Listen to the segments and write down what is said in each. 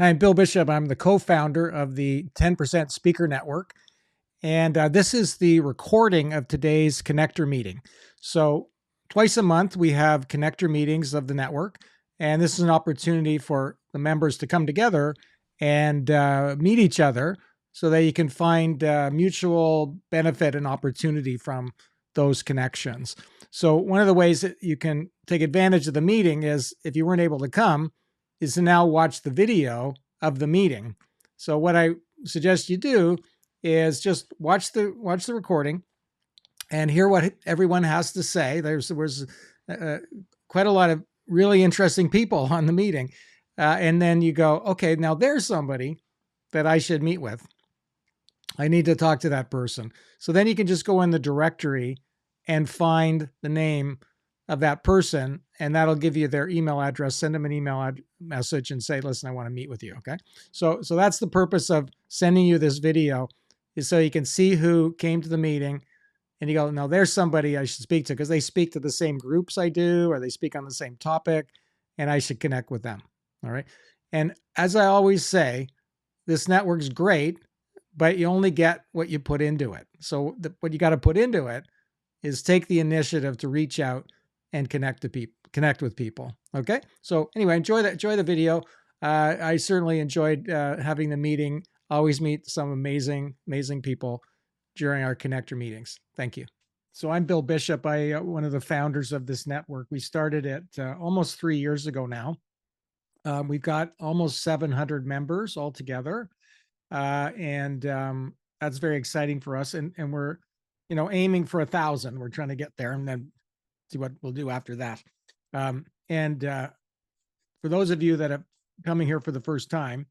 I'm Bill Bishop. I'm the co-founder of the 10% Speaker Network. And this is the recording of today's connector meeting. So twice a month, we have connector meetings of the network. And this is an opportunity for the members to come together and meet each other so that you can find mutual benefit and opportunity from those connections. So one of the ways that you can take advantage of the meeting is, if you weren't able to come, is to now watch the video of the meeting. So what I suggest you do is just watch the recording and hear what everyone has to say. There was quite a lot of really interesting people on the meeting, and then you go, okay, now there's somebody that I should meet with. I need to talk to that person. So then you can just go in the directory and find the name of that person, and that'll give you their email address. Send them an email message and say, listen, I want to meet with you. Okay. So that's the purpose of sending you this video, is so you can see who came to the meeting and you go, no, there's somebody I should speak to, because they speak to the same groups I do, or they speak on the same topic, and I should connect with them. All right. And as I always say, this network's great, but you only get what you put into it. So what you got to put into it is take the initiative to reach out and connect with people. Okay. So anyway, enjoy the video. I certainly enjoyed having the meeting. Always meet some amazing people during our connector meetings. Thank you. So I'm Bill Bishop. I one of the founders of this network. We started it almost 3 years ago now. We've got almost 700 members altogether, and that's very exciting for us. And we're aiming for 1,000. We're trying to get there, and then see what we'll do after that. And for those of you that are coming here for the first time,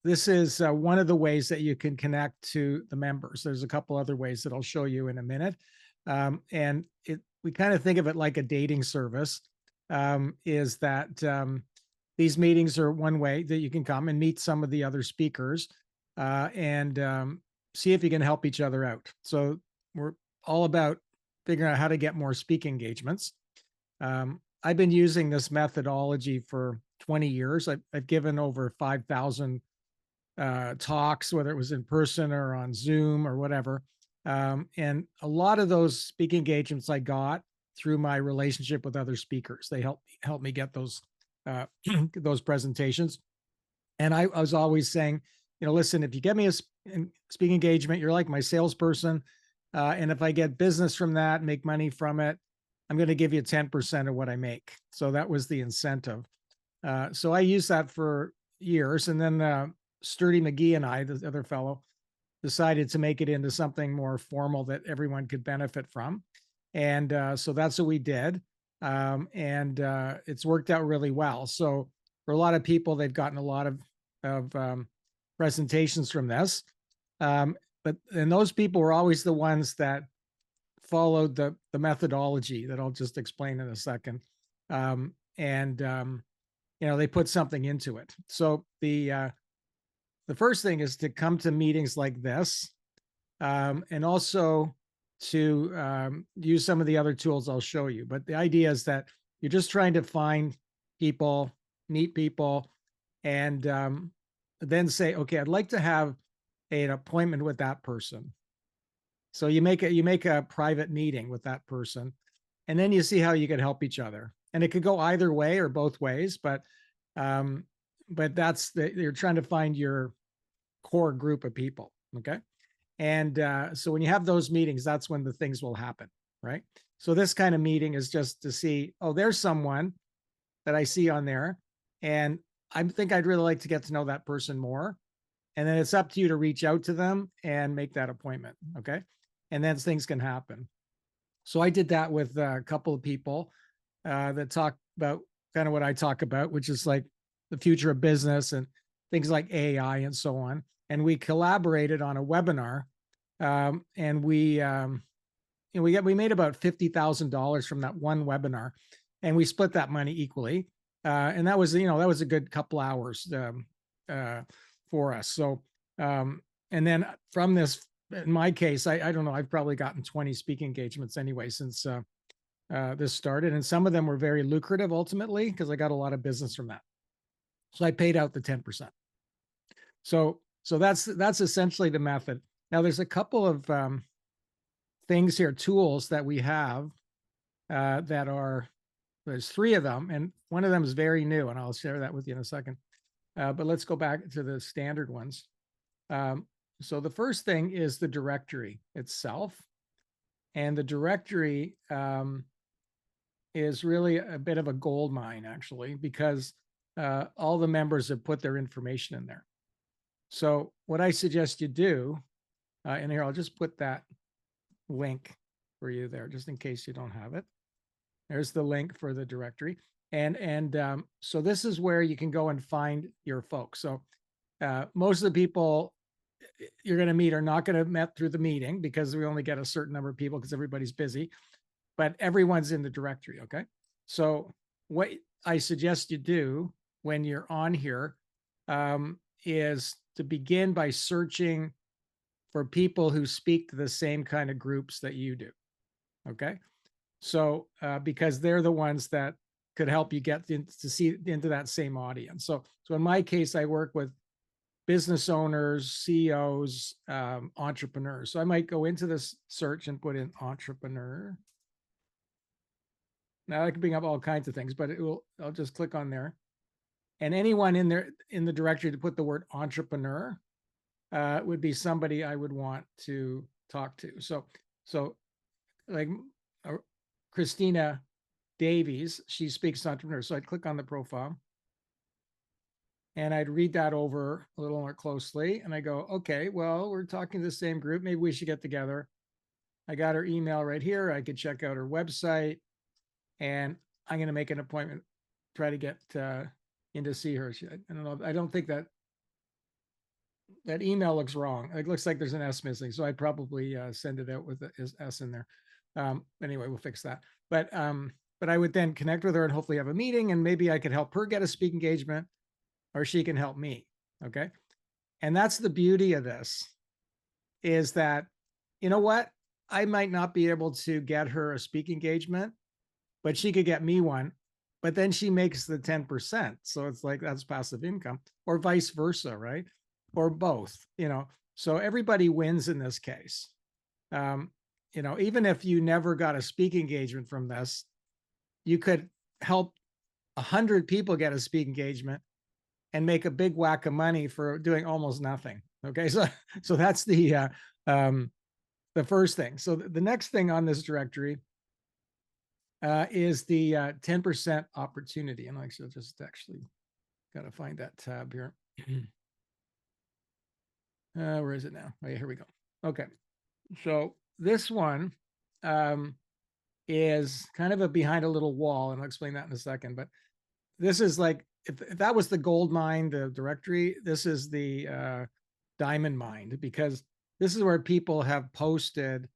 this is one of the ways that you can connect to the members. There's a couple other ways that I'll show you in a minute. And we kind of think of it like a dating service, is that these meetings are one way that you can come and meet some of the other speakers and see if you can help each other out. So we're all about figuring out how to get more speaking engagements. I've been using this methodology for 20 years. I've given over 5,000 talks, whether it was in person or on Zoom or whatever. And a lot of those speaking engagements I got through my relationship with other speakers. They helped me get those those presentations. And I was always saying, listen, if you get me a speaking engagement, you're like my salesperson. And if I get business from that, make money from it, I'm going to give you 10% of what I make. So that was the incentive. So I used that for years. And then Sturdy McGee and I, the other fellow, decided to make it into something more formal that everyone could benefit from. And so that's what we did. And it's worked out really well. So for a lot of people, they've gotten a lot of presentations from this. But those people were always the ones that followed the methodology that I'll just explain in a second. They put something into it. So the first thing is to come to meetings like this, and also to use some of the other tools I'll show you. But the idea is that you're just trying to find people, meet people, and then say, okay, I'd like to have an appointment with that person. So you make a private meeting with that person, and then you see how you can help each other. And it could go either way or both ways, but you're trying to find your core group of people. Okay. And so when you have those meetings, that's when the things will happen, right? So this kind of meeting is just to see, oh, there's someone that I see on there, and I think I'd really like to get to know that person more. And then it's up to you to reach out to them and make that appointment, okay? And then things can happen. So I did that with a couple of people that talk about kind of what I talk about, which is like the future of business and things like AI and so on. And we collaborated on a webinar, and we made about $50,000 from that one webinar, and we split that money equally. And that was a good couple hours for us. So and then from this, in my case, I don't know, I've probably gotten 20 speaking engagements anyway since this started, and some of them were very lucrative ultimately because I got a lot of business from that. So I paid out the 10%. So that's essentially the method. Now there's a couple of things here, tools that we have that are, there's three of them, and one of them is very new, and I'll share that with you in a second. But let's go back to the standard ones. So the first thing is the directory itself. And the directory is really a bit of a gold mine, actually, because all the members have put their information in there. So what I suggest you do, and here I'll just put that link for you there, just in case you don't have it. There's the link for the directory. And so this is where you can go and find your folks. So most of the people you're going to meet are not going to met through the meeting, because we only get a certain number of people because everybody's busy, but everyone's in the directory. Okay. So what I suggest you do when you're on here is to begin by searching for people who speak to the same kind of groups that you do. Okay. So because they're the ones that could help you get to see into that same audience. So in my case, I work with business owners, CEOs, entrepreneurs. So I might go into this search and put in entrepreneur. Now I can bring up all kinds of things, but I'll just click on there. And anyone in there in the directory to put the word entrepreneur would be somebody I would want to talk to. So like Christina Davies, she speaks to entrepreneurs. So I'd click on the profile and I'd read that over a little more closely. And I go, okay, well, we're talking to the same group. Maybe we should get together. I got her email right here. I could check out her website, and I'm going to make an appointment, try to get in to see her. I don't know. I don't think that email looks wrong. It looks like there's an S missing. So I'd probably send it out with the S in there. Anyway, we'll fix that. But I would then connect with her and hopefully have a meeting, and maybe I could help her get a speak engagement, or she can help me. Okay. And that's the beauty of this, is that, you know what? I might not be able to get her a speak engagement, but she could get me one, but then she makes the 10%. So it's like, that's passive income, or vice versa, right? Or both, so everybody wins in this case. Even if you never got a speak engagement from this, you could help 100 people get a speak engagement and make a big whack of money for doing almost nothing. Okay. So that's the first thing. So the next thing on this directory is the 10% opportunity. And I just actually got to find that tab here. Where is it now? Oh, yeah, here we go. Okay. So this one is kind of a behind a little wall, and I'll explain that in a second. But this is like, if that was the gold mine, the directory, this is the diamond mine, because this is where people have posted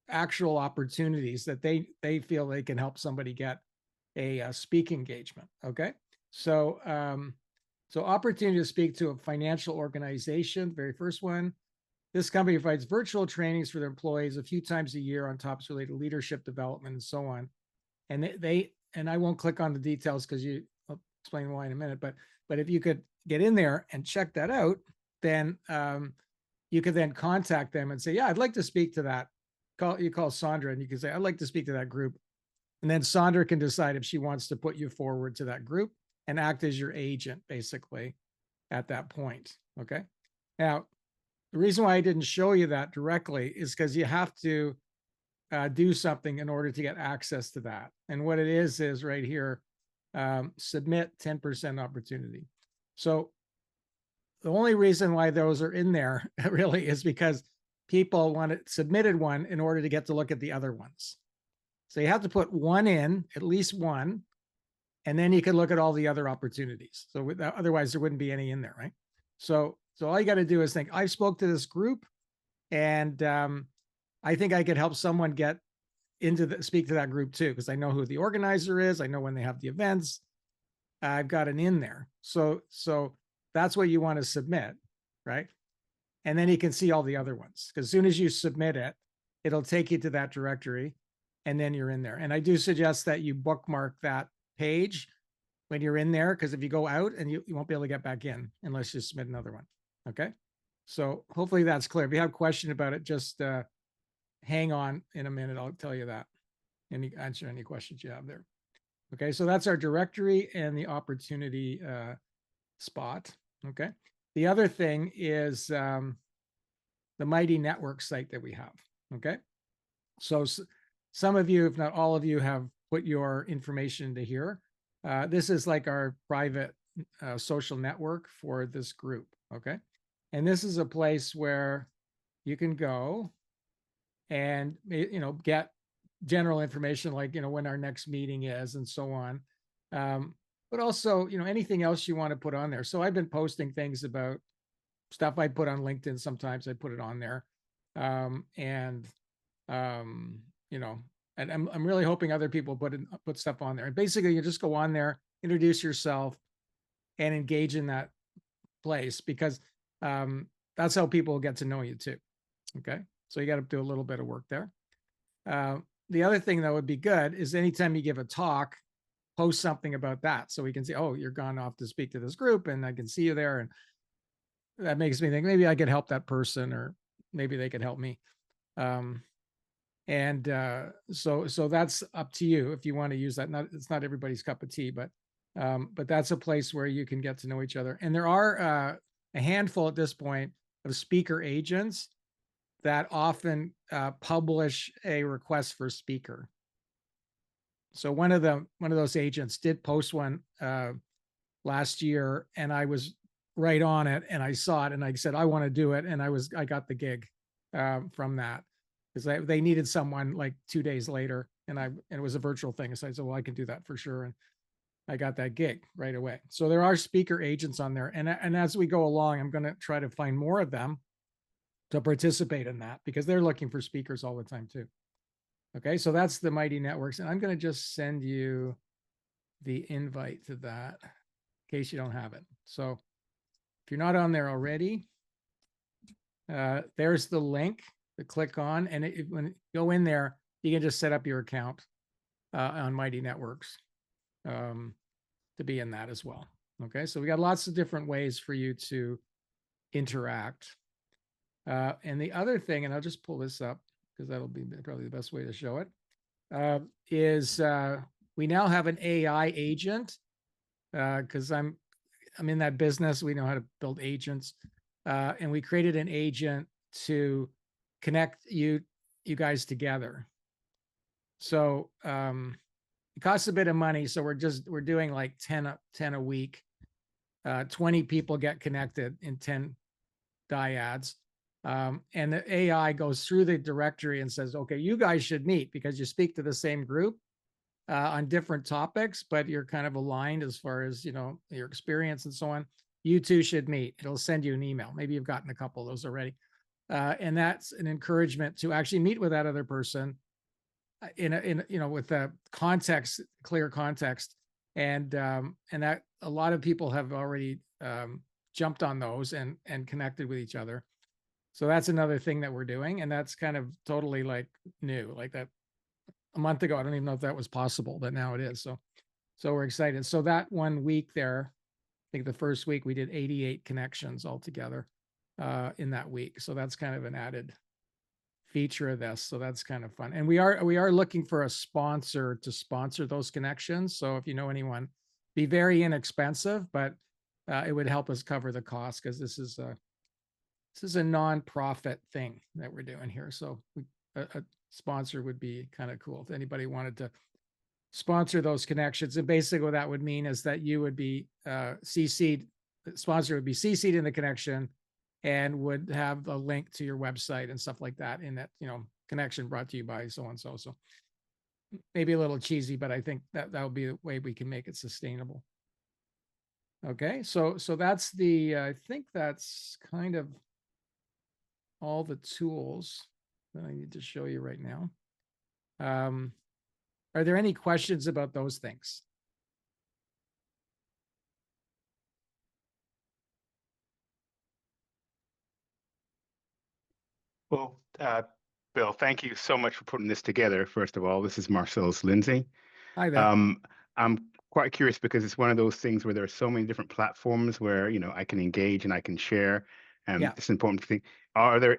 actual opportunities that they feel they can help somebody get a speak engagement. Okay. So opportunity to speak to a financial organization, the very first one. This company provides virtual trainings for their employees a few times a year on topics related to leadership development and so on. And and I won't click on the details because I'll explain why in a minute, but if you could get in there and check that out, then you could then contact them and say, yeah, I'd like to speak to that. You call Sandra and you can say, I'd like to speak to that group. And then Sandra can decide if she wants to put you forward to that group and act as your agent, basically, at that point. Okay. Now, the reason why I didn't show you that directly is because you have to do something in order to get access to that. And what it is right here, submit 10% opportunity. So the only reason why those are in there really is because people submitted one in order to get to look at the other ones. So you have to put one in, at least one, and then you can look at all the other opportunities. So otherwise there wouldn't be any in there, right? So all you got to do is think, I spoke to this group, and I think I could help someone get speak to that group too, because I know who the organizer is. I know when they have the events. I've got an in there. So that's what you want to submit, right? And then you can see all the other ones, because as soon as you submit it, it'll take you to that directory, and then you're in there. And I do suggest that you bookmark that page, when you're in there, because if you go out and you won't be able to get back in unless you submit another one. Okay. So hopefully that's clear. If you have a question about it, just hang on in a minute. I'll tell you that and answer any questions you have there. Okay. So that's our directory and the opportunity spot. Okay. The other thing is the Mighty Network site that we have. Okay. So some of you, if not all of you, have put your information into here. This is like our private social network for this group. Okay. And this is a place where you can go and, get general information like, when our next meeting is and so on. But also, anything else you want to put on there. So I've been posting things about stuff I put on LinkedIn. Sometimes I put it on there. And I'm really hoping other people put stuff on there. And basically you just go on there, introduce yourself and engage in that place, because that's how people get to know you too. Okay. So you got to do a little bit of work there. The other thing that would be good is anytime you give a talk, post something about that. So we can say, oh, you're gone off to speak to this group and I can see you there. And that makes me think maybe I could help that person, or maybe they could help me. So that's up to you if you want to use that. It's not everybody's cup of tea, but that's a place where you can get to know each other. And there are a handful at this point of speaker agents that often publish a request for speaker. So one of those agents did post one last year, and I was right on it, and I saw it, and I said I want to do it, and I got the gig from that, because they needed someone like 2 days later, and it was a virtual thing. So I said, well, I can do that for sure, and I got that gig right away. So there are speaker agents on there, and as we go along, I'm going to try to find more of them to participate in that, because they're looking for speakers all the time too. Okay, so that's the Mighty Networks, and I'm going to just send you the invite to that in case you don't have it. So if you're not on there already, there's the link to click on, and when you go in there, you can just set up your account on Mighty Networks to be in that as well. Okay, so we got lots of different ways for you to interact. And the other thing, and I'll just pull this up because that'll be probably the best way to show it, is we now have an AI agent, because I'm in that business. We know how to build agents, and we created an agent to connect you guys together. So it costs a bit of money, so we're doing like 10 a week. 20 people get connected in 10 dyads. And the AI goes through the directory and says, okay, you guys should meet because you speak to the same group on different topics, but you're kind of aligned as far as, your experience and so on. You two should meet. It'll send you an email. Maybe you've gotten a couple of those already. And that's an encouragement to actually meet with that other person with a context, clear context. And that a lot of people have already jumped on those and connected with each other. So that's another thing that we're doing. And that's kind of totally like new, like that a month ago. I don't even know if that was possible, but now it is. So we're excited. So that 1 week there, I think the first week we did 88 connections altogether in that week. So that's kind of an added feature of this. So that's kind of fun. And we are looking for a sponsor to sponsor those connections. So if you know anyone, be very inexpensive, but it would help us cover the cost, because this is a nonprofit thing that we're doing here. So a sponsor would be kind of cool if anybody wanted to sponsor those connections. And basically what that would mean is that you would be CC'd, the sponsor would be CC'd in the connection and would have a link to your website and stuff like that in that, connection brought to you by so-and-so. So maybe a little cheesy, but I think that would be the way we can make it sustainable. Okay, so that's I think that's kind of all the tools that I need to show you right now. Are there any questions about those things? Well, Bill, thank you so much for putting this together. First of all, this is Marcellus Lindsay. Hi there. I'm quite curious because it's one of those things where there are so many different platforms where, I can engage and I can share. And Yeah. it's important to think,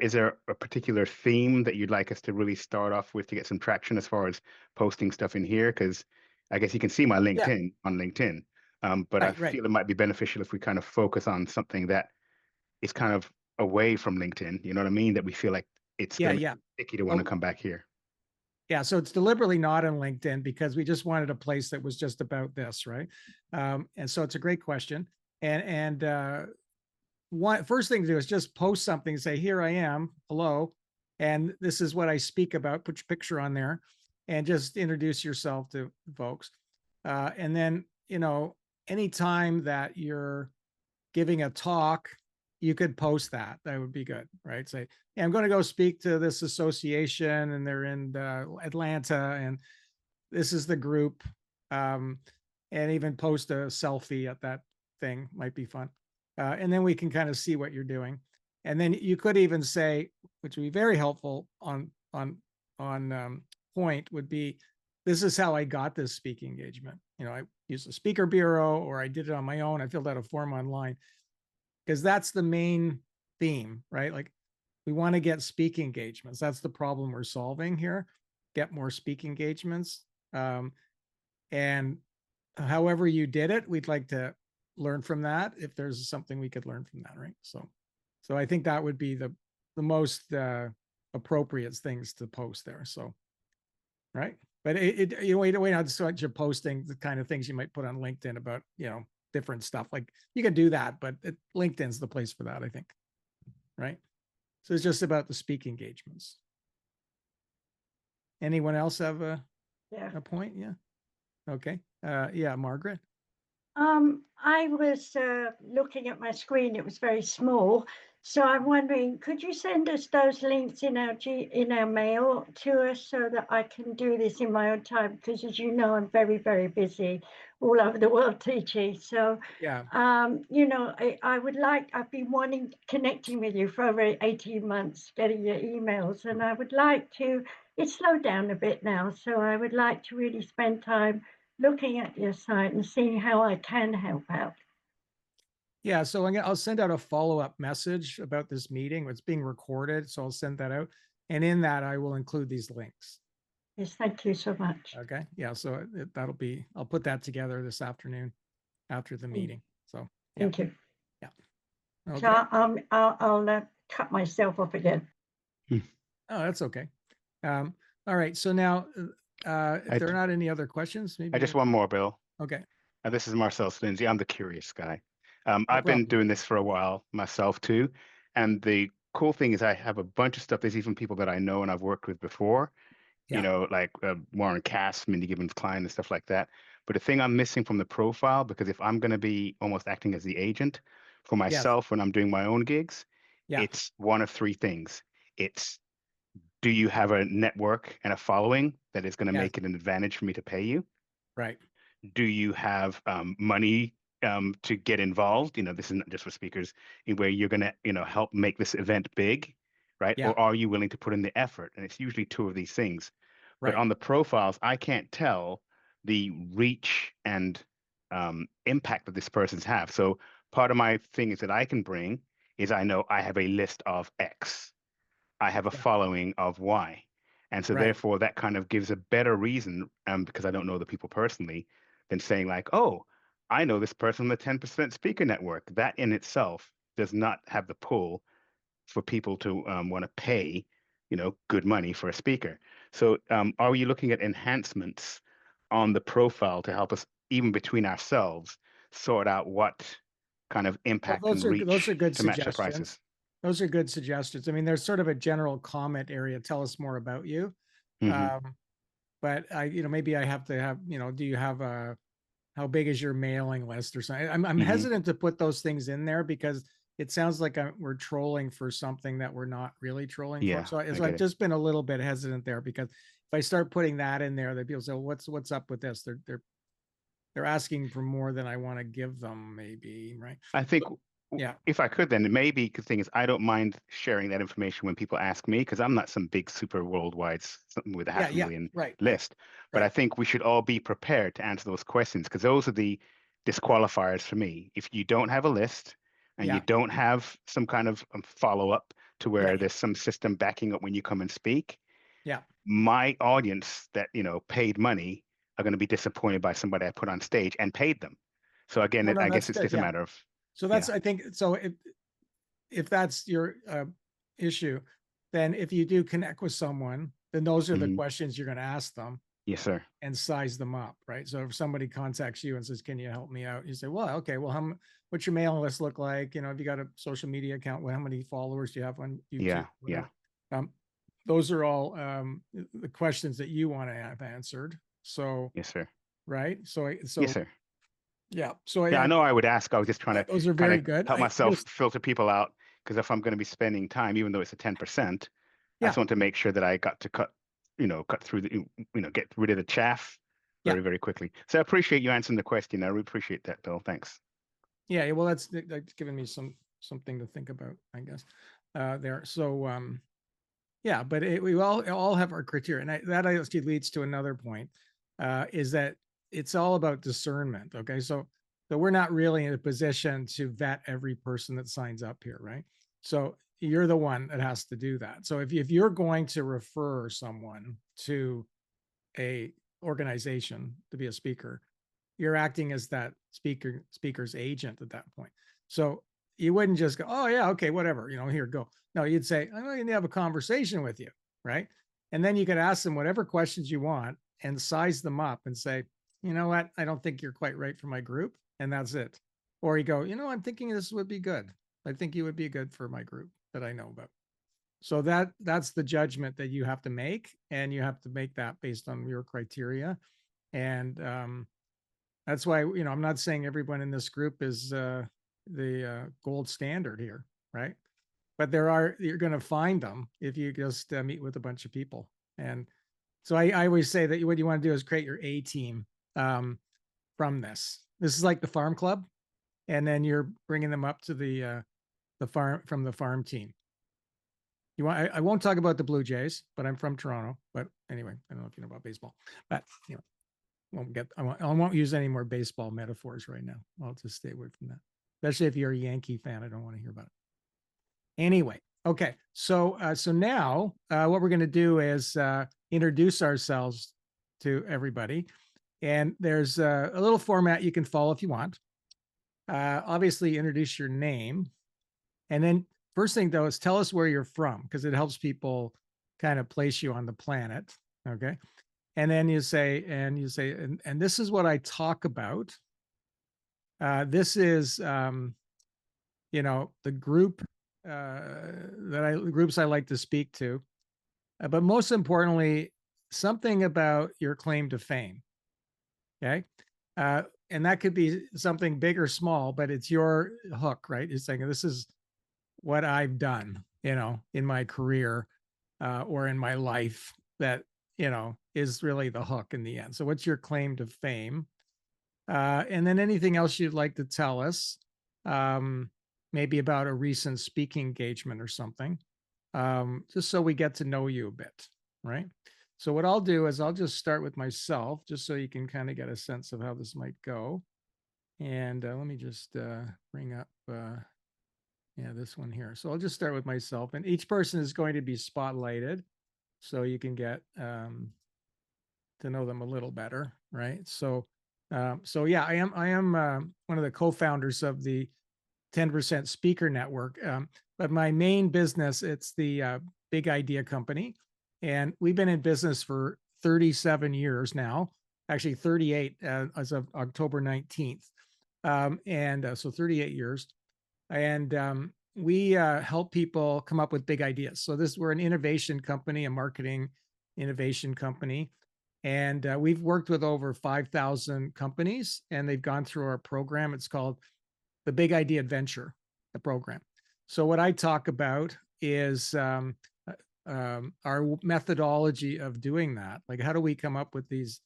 is there a particular theme that you'd like us to really start off with to get some traction as far as posting stuff in here? Because I guess you can see my Yeah. LinkedIn on LinkedIn. But I Right. feel it might be beneficial if we kind of focus on something that is kind of away from LinkedIn. You know what I mean? That we feel like it's Yeah. going to Yeah. be sticky to want to Well, come back here. yeah. So it's deliberately not on LinkedIn because we just wanted a place that was just about this, right? And so it's a great question. And one first thing to do is just post something, say, here I am, hello, and this is what I speak about. Put your picture on there, and just introduce yourself to folks. And then, anytime that you're giving a talk, you could post that. That would be good, right? Say, yeah, I'm going to go speak to this association, and they're in Atlanta, and this is the group. Um, and even post a selfie at that thing might be fun. And then we can kind of see what you're doing. And then you could even say, which would be very helpful on point, would be, this is how I got this speaking engagement. I used a speaker bureau, or I did it on my own. I filled out a form online, because that's the main theme, right? Like, we want to get speaking engagements. That's the problem we're solving here. Get more speaking engagements. And however you did it, we'd like to learn from that, if there's something we could learn from that, right? So I think that would be the most appropriate things to post there. So, right. But wait, not start you posting the kind of things you might put on LinkedIn about, different stuff. Like, you can do that, but LinkedIn's the place for that, I think. Right. So it's just about the speaking engagements. Anyone else have a point? Yeah. Okay. Yeah, Margaret. I was looking at my screen. It was very small, so I'm wondering, could you send us those links in our mail to us so that I can do this in my own time? Because, as you know, I'm very, very busy all over the world teaching. So, Yeah. I would like. I've been connecting with you for over 18 months, getting your emails, and I would like to. It's slowed down a bit now, so I would like to really spend time looking at your site and seeing how I can help out. Yeah, so I'll send out a follow-up message about this meeting. It's being recorded, so I'll send that out. And in that, I will include these links. Yes, thank you so much. Okay. Yeah, so I'll put that together this afternoon after the meeting. So, yeah. Thank you. Yeah. So Okay. I'll cut myself off again. Oh, that's okay. All right. So now, if there are not any other questions, maybe. I just one more, Bill. Okay. This is Marcel Slindsey. I'm the curious guy. No I've been problem. doing this for a while myself too. And the cool thing is I have a bunch of stuff. There's even people that I know and I've worked with before, Yeah. like Warren Cass, Mindy Gibbons Klein, and stuff like that. But the thing I'm missing from the profile, because if I'm going to be almost acting as the agent for Yes. myself when I'm doing my own gigs, Yeah. it's one of three things. It's, do you have a network and a following that is going to Yes. make it an advantage for me to pay you? Right. Do you have money to get involved? This is not just for speakers, in where you're going to, help make this event big, right? Yeah. Or are you willing to put in the effort? And it's usually two of these things. But Right. on the profiles, I can't tell the reach and impact that this person's have. So part of my thing is that I can bring is I know I have a list of X. I have a Yeah. following of Y. And so Right. therefore that kind of gives a better reason, because I don't know the people personally, than saying like, oh, I know this person on the 10% speaker network. That in itself does not have the pull for people to want to pay, good money for a speaker. So are you looking at enhancements on the profile to help us, even between ourselves, sort out what kind of Well, impact and those are reach good to match the suggestions. prices? Those are good suggestions. I mean, there's sort of a general comment area. Tell us more about you. Hmm. But maybe I have to have, do you have how big is your mailing list or something? I'm Hmm. hesitant to put those things in there because it sounds like we're trolling for something that we're not really trolling for. Yeah, So, I so get I've it. just been a little bit hesitant there, because if I start putting that in there, that people say, well, what's up with this? They're asking for more than I want to give them, maybe, right? I think Yeah. If I could, then maybe the thing is, I don't mind sharing that information when people ask me, because I'm not some big super worldwide something with a Yeah. half a Yeah. million Right. list. But I Right. think we should all be prepared to answer those questions, because those are the disqualifiers for me. If you don't have a list and you Yeah. don't have some kind of follow up to Yeah. where Yeah. there's some system backing up when you come and speak, Yeah. my audience that, paid money are going to be disappointed by somebody I put on stage and paid them. So again, No, no, I that's guess it's good. just a Yeah. matter of, So yeah. that's, I think, so if that's your issue, then if you do connect with someone, then those are the Mhm. questions you're going to ask them Yes, sir. and size them up, right? So if somebody contacts you and says, "Can you help me out?" You say, "Well, okay. Well, what's your mailing list look like? Have you got a social media account? Well, how many followers do you have on YouTube? Yeah, yeah. Whatever." Those are all the questions that you want to have answered. So, Yes, sir. right? Yes, sir. Yeah. So Yeah, I know I would ask. I was just trying to those are kind of very good. help I myself just, filter people out, because if I'm going to be spending time, even though it's a 10%, I yeah, just want to make sure that I got to cut through get rid of the chaff yeah. very, very quickly. So I appreciate you answering the question. I really appreciate that, Bill. Thanks. Yeah, well, that's given me something to think about, I guess, there. So, yeah, but we all have our criteria, and that actually leads to another point, is that it's all about discernment. Okay, so we're not really in a position to vet every person that signs up here, right? So you're the one that has to do that. So if you're going to refer someone to a organization to be a speaker, you're acting as that speaker's agent at that point. So you wouldn't just go, "Oh yeah, okay, whatever, here, go." No, you'd say, "I'm going to have a conversation with you," right? And then you could ask them whatever questions you want and size them up and say, "You know what? I don't think you're quite right for my group," and that's it. Or you go, "I'm thinking this would be good. I think you would be good for my group that I know about." So that's the judgment that you have to make, and you have to make that based on your criteria. And that's why, I'm not saying everyone in this group is the gold standard here, right? But you're going to find them if you just meet with a bunch of people. And so I always say that what you want to do is create your A team from this. This is like the farm club, and then you're bringing them up to the farm from the farm team. I won't talk about the Blue Jays, but I'm from Toronto. But anyway, I don't know if you know about baseball, but I won't use any more baseball metaphors right now. I'll just stay away from that. Especially if you're a Yankee fan, I don't want to hear about it. Anyway, okay. So now what we're going to do is introduce ourselves to everybody, and there's a little format you can follow if you want. Obviously, introduce your name, and then first thing though is tell us where you're from, because it helps people kind of place you on the planet. Okay. And then you say, and this is what I talk about. This is, the groups I like to speak to. But most importantly, something about your claim to fame. Okay. And that could be something big or small, but it's your hook, right? It's saying, this is what I've done, in my career or in my life that, is really the hook in the end. So what's your claim to fame? And then anything else you'd like to tell us, maybe about a recent speaking engagement or something, just so we get to know you a bit, right? So what I'll do is I'll just start with myself, just so you can kind of get a sense of how this might go. And let me just bring up, this one here. So I'll just start with myself, and each person is going to be spotlighted, so you can get to know them a little better, right? So, yeah, I am one of the co-founders of the 10% Speaker Network, but my main business, it's the Big Idea Company, and we've been in business for 37 years now, actually 38 as of October 19th, and so 38 years, and we help people come up with big ideas. So we're an innovation company, a marketing innovation company. And we've worked with over 5,000 companies, and they've gone through our program. It's called the Big Idea Adventure, the program. So what I talk about is our methodology of doing that. Like, how do we come up with these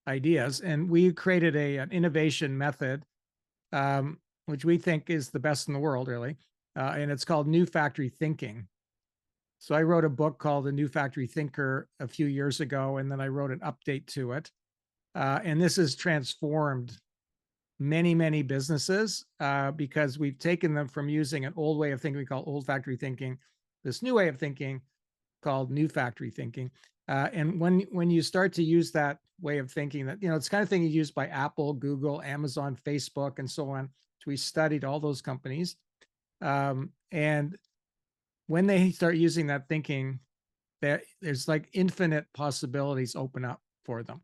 ideas? And we created an innovation method which we think is the best in the world, really. And it's called New Factory Thinking. So I wrote a book called The New Factory Thinker a few years ago, and then I wrote an update to it. And this has transformed many businesses because we've taken them from using an old way of thinking we call old factory thinking, this new way of thinking called new factory thinking. And when you start to use that way of thinking, that, you know, it's the kind of thing used by Apple, Google, Amazon, Facebook, and so on. So we studied all those companies. And when they start using that thinking, there's like infinite possibilities open up for them.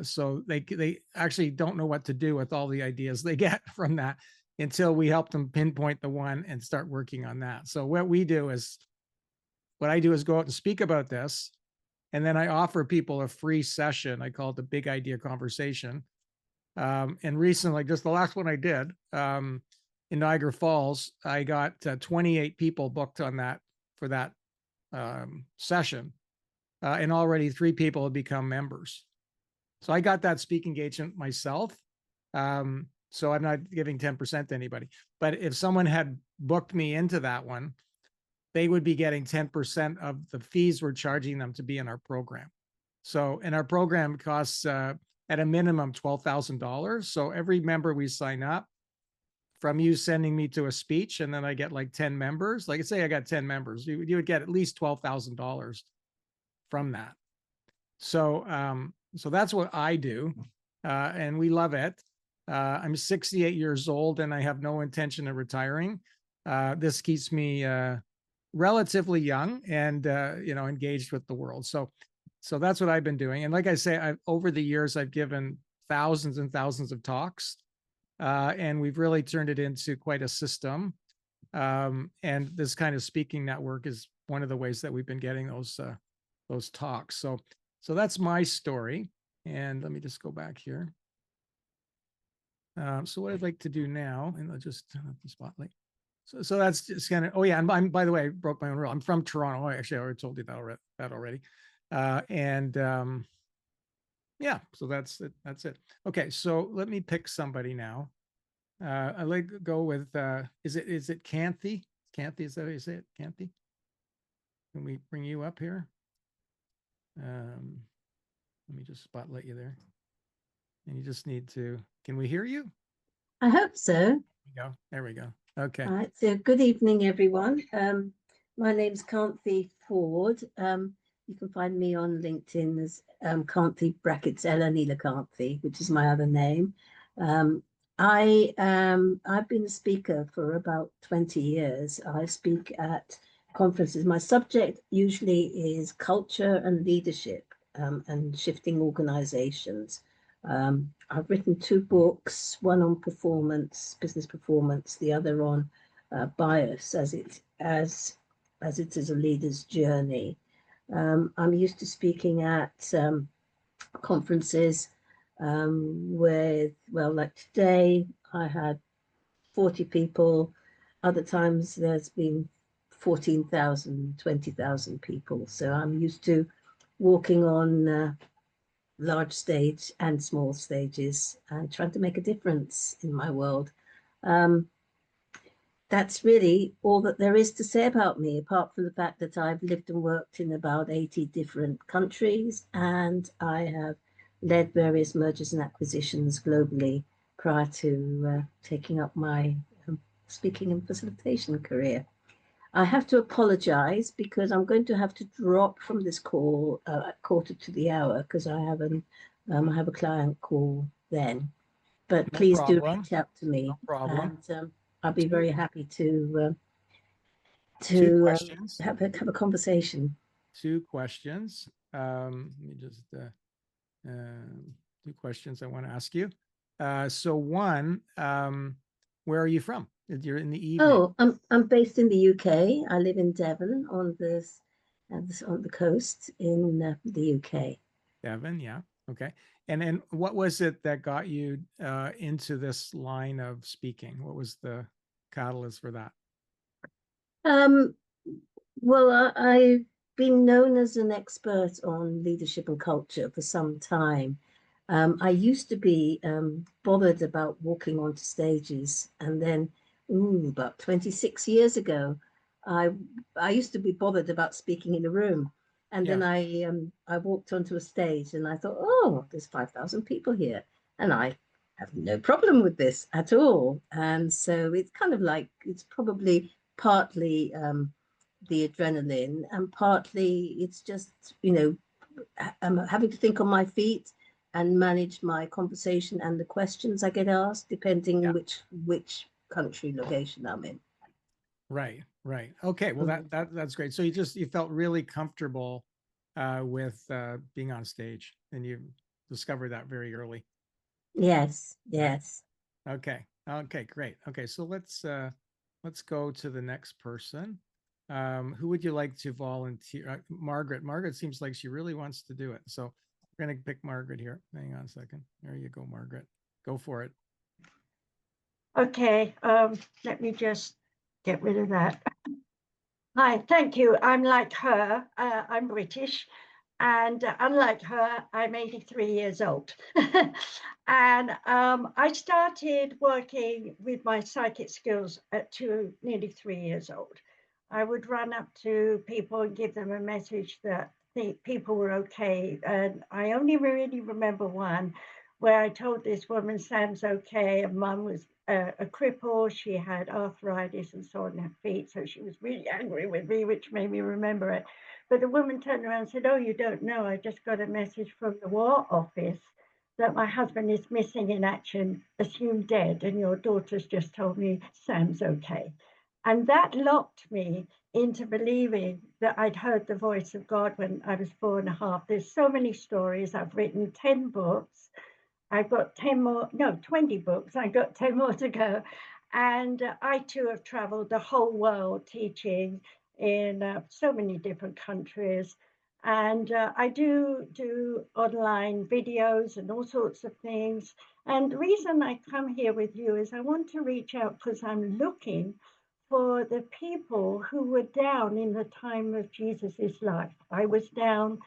So they actually don't know what to do with all the ideas they get from that until we help them pinpoint the one and start working on that. So what I do is go out and speak about this, and then I offer people a free session. I call it the Big Idea Conversation. And recently, just the last one I did in Niagara Falls, I got 28 people booked on that for that session. And already 3 people have become members. So I got that speaking engagement myself. So I'm not giving 10% to anybody. But if someone had booked me into that one, they would be getting 10% of the fees we're charging them to be in our program. So, and our program costs at a minimum $12,000. So every member we sign up, from you sending me to a speech, and then I get like 10 members, like say I got 10 members, you would get at least $12,000 from that. So so that's what I do, and we love it. I'm 68 years old and I have no intention of retiring. This keeps me relatively young and you know, engaged with the world. So that's what I've been doing. And like I say, over the years I've given thousands and thousands of talks, and we've really turned it into quite a system. And this kind of speaking network is one of the ways that we've been getting those talks. So that's my story. And let me just go back here. So what I'd like to do now, and I'll just turn up the spotlight. So that's just kind of, oh yeah, and I'm, by the way, I broke my own rule. I'm from Toronto. Actually, I already told you that already. Yeah, so that's it. Okay, so let me pick somebody now. I like to go with, is it Kanthi? Kanthi, is that how you say it? Kanthi? Can we bring you up here? Let me just spotlight you there. And you just need to, can we hear you? I hope so. There we go. Okay. All right. So good evening, everyone. My name's Kanthi Ford. You can find me on LinkedIn as Kanthi brackets Ella Nilakanthi, which is my other name. I've been a speaker for about 20 years. I speak at conferences. My subject usually is culture and leadership and shifting organizations. I've written 2 books, one on performance, business performance, the other on bias as it is a leader's journey. I'm used to speaking at conferences with, well, like today I had 40 people. Other times there's been 14,000, 20,000 people. So I'm used to walking on large stage and small stages and trying to make a difference in my world. That's really all that there is to say about me, apart from the fact that I've lived and worked in about 80 different countries, and I have led various mergers and acquisitions globally prior to taking up my speaking and facilitation career. I have to apologize because I'm going to have to drop from this call at 1:45 because I have a client call then. But No please do problem. reach out to me. No problem. And I'll be very happy to have a conversation. 2 questions. Let me just 2 questions I want to ask you. So one, where are you from? You're in the evening. Oh, I'm based in the UK. I live in Devon on the coast in the UK. Devon, yeah. Okay. And what was it that got you into this line of speaking? What was the catalyst for that? Well, I've been known as an expert on leadership and culture for some time. I used to be bothered about walking onto stages, and then, about 26 years ago, I used to be bothered about speaking in a room, and then I walked onto a stage, and I thought, oh, there's 5,000 people here, and I have no problem with this at all. And so it's kind of like it's probably partly the adrenaline, and partly it's just I'm having to think on my feet and manage my conversation and the questions I get asked, depending which country location I'm in. Right. Okay. Well, that's great. So you felt really comfortable with being on stage, and you discovered that very early. Yes. Okay. Great. Okay. So let's go to the next person. Who would you like to volunteer? Margaret. Margaret seems like she really wants to do it. So we're going to pick Margaret here. Hang on a second. There you go, Margaret. Go for it. Okay, let me just get rid of that. Hi, thank you. I'm like her. I'm British, and unlike her, I'm 83 years old. And I started working with my psychic skills at nearly 3 years old. I would run up to people and give them a message that people were okay. And I only really remember one where I told this woman Sam's okay, and Mum was a cripple. She had arthritis and so on her feet, so she was really angry with me, which made me remember it. But the woman turned around and said, "Oh, you don't know, I just got a message from the War Office that my husband is missing in action, assumed dead, and your daughter's just told me Sam's okay." And that locked me into believing that I'd heard the voice of God when I was 4.5. There's so many stories. I've written 10 books. I've got 10 more, no, 20 books. I've got 10 more to go. And I too have traveled the whole world teaching in so many different countries. And I do online videos and all sorts of things. And the reason I come here with you is I want to reach out because I'm looking for the people who were down in the time of Jesus's life. I was down,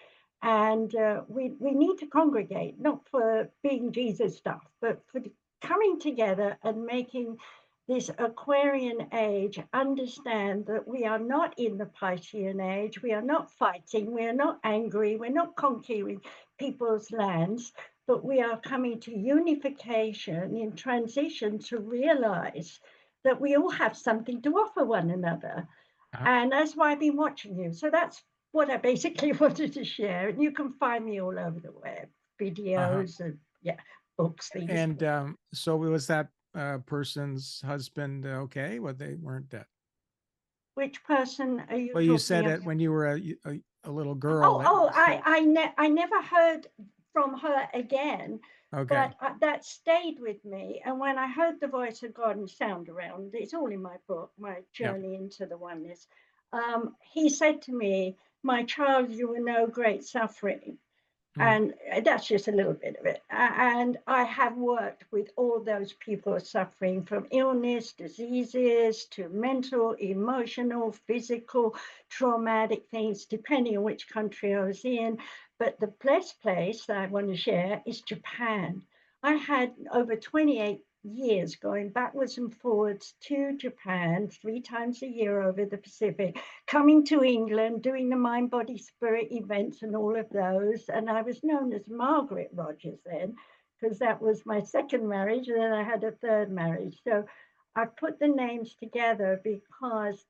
and we need to congregate, not for being Jesus stuff, but for coming together and making this Aquarian age understand that we are not in the Piscean age, we are not fighting, we are not angry, we're not conquering people's lands, but we are coming to unification in transition to realize that we all have something to offer one another. And that's why I've been watching you. So that's what I basically wanted to share. And you can find me all over the web, videos and books. Things. And so was that person's husband okay? Well, they weren't dead. Which person are you? Well, you said it when you were a little girl. I never heard from her again. Okay. But that stayed with me. And when I heard the voice of God and sound around, it's all in my book, My Journey into the Oneness. He said to me, "My child, you will know great suffering." And that's just a little bit of it. And I have worked with all those people suffering from illness, diseases, to mental, emotional, physical, traumatic things, depending on which country I was in. But the blessed place that I want to share is Japan. I had over 28 years going backwards and forwards to Japan 3 times a year over the Pacific, coming to England, doing the Mind, Body, Spirit events and all of those. And I was known as Margaret Rogers then, because that was my second marriage, and then I had a third marriage. So I put the names together because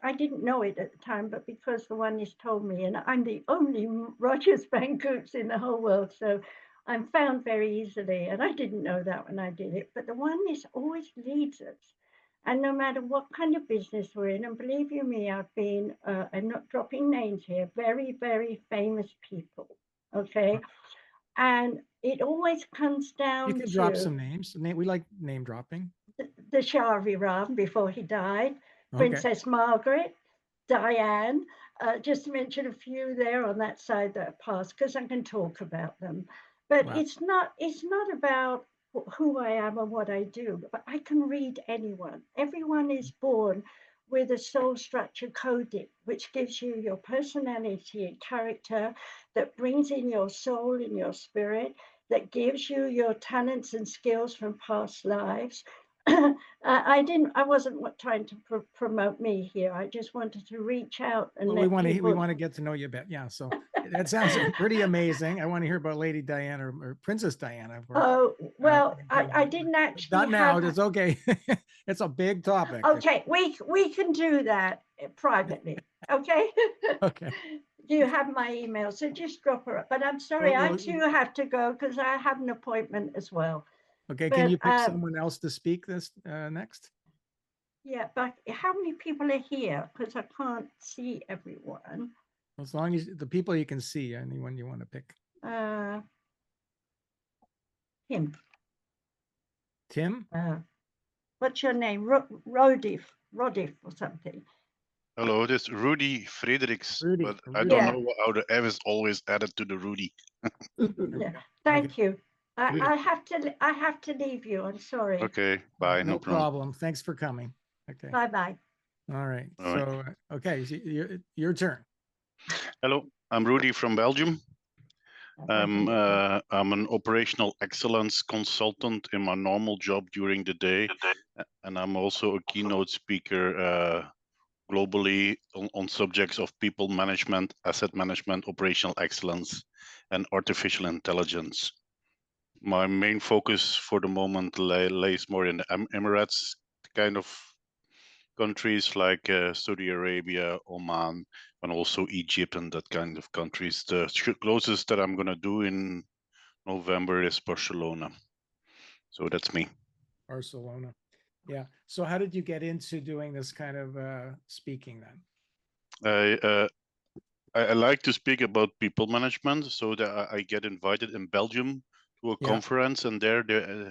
I didn't know it at the time, but because the Oneness told me, and I'm the only Rogers Van Coops in the whole world. So I'm found very easily, and I didn't know that when I did it, but the Oneness always leads us. And no matter what kind of business we're in, and believe you me, I've been, I'm not dropping names here, very, very famous people, okay? And it always comes down to— You can drop some names. We like name dropping. The Shah of Iran before he died, Okay. Princess Margaret, Diane, just to mention a few there on that side that passed, because I can talk about them. But it's not about who I am and what I do, but I can read anyone. Everyone is born with a soul structure coding, which gives you your personality and character, that brings in your soul and your spirit. that gives you your talents and skills from past lives. I wasn't trying to promote me here. I just wanted to reach out and Well, let we want to get to know you a bit. Yeah. So that sounds pretty amazing. I want to hear about Lady Diana or Princess Diana. Oh, well, I didn't actually Not now. have. It's okay. It's a big topic. Okay, we can do that privately. Okay. Okay. You have my email, so just drop her up. But I'm sorry, Well, I too have to go because I have an appointment as well. Okay. But, Can you pick someone else to speak this next? Yeah, but how many people are here? Because I can't see everyone. As long as the people you can see, anyone you want to pick. Him. Tim? What's your name? Rodif or something. Hello, this is Rudy Fredericks, Rudy, but I Rudy. don't Yeah. know how the F is always added to the Rudy. Yeah. Thank you. I have to leave you. I'm sorry. Okay, bye, No no problem. problem. Thanks for coming. Okay. Bye bye. All right. All right. So, okay, so your turn. Hello, I'm Rudy from Belgium. I'm an operational excellence consultant in my normal job during the day, and I'm also a keynote speaker globally on subjects of people management, asset management, operational excellence, and artificial intelligence. My main focus for the moment lays more in the Emirates kind of countries like Saudi Arabia, Oman, and also Egypt and that kind of countries. The closest that I'm going to do in November is Barcelona. So that's me. Barcelona. Yeah. So how did you get into doing this kind of speaking then? I like to speak about people management, so that I get invited in Belgium to a conference, and there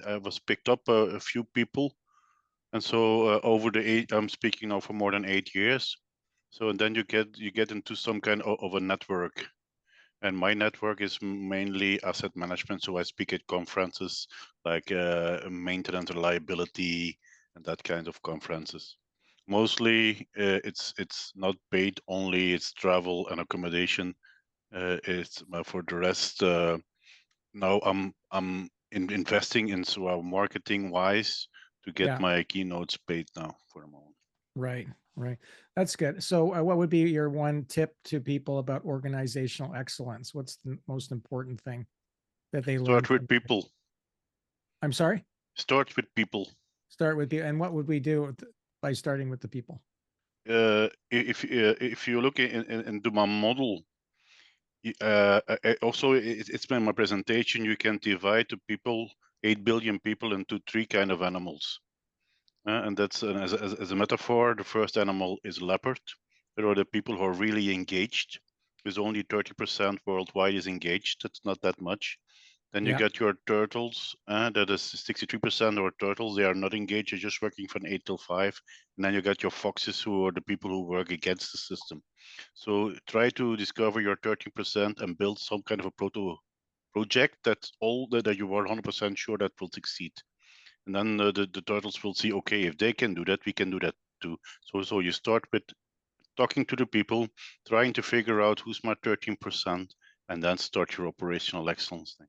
I was picked up a few people, and so over the I'm speaking now for more than 8 years. So and then you get into some kind of a network, and my network is mainly asset management. So I speak at conferences like maintenance, reliability, and that kind of conferences. Mostly, it's not paid only. It's travel and accommodation. It's for the rest. Now I'm investing in marketing wise to get my keynotes paid now for the moment. Right, right. That's good. So what would be your one tip to people about organizational excellence? What's the most important thing that they learn? Start with people. I'm sorry? Start with people. Start with you. And what would we do by starting with the people? If you look into my model, also it's been my presentation. You can divide the people, 8 billion people, into 3 kind of animals, and that's as a metaphor. The first animal is leopard. There are the people who are really engaged. There's only 30% worldwide is engaged. That's not that much. Then you get your turtles. That is 63% of turtles. They are not engaged. They're just working from 8 till 5. And then you got your foxes, who are the people who work against the system. So try to discover your 13% and build some kind of a project that you are 100% sure that will succeed. And then the turtles will see, okay, if they can do that, we can do that too. So you start with talking to the people, trying to figure out who's my 13%, and then start your operational excellence thing.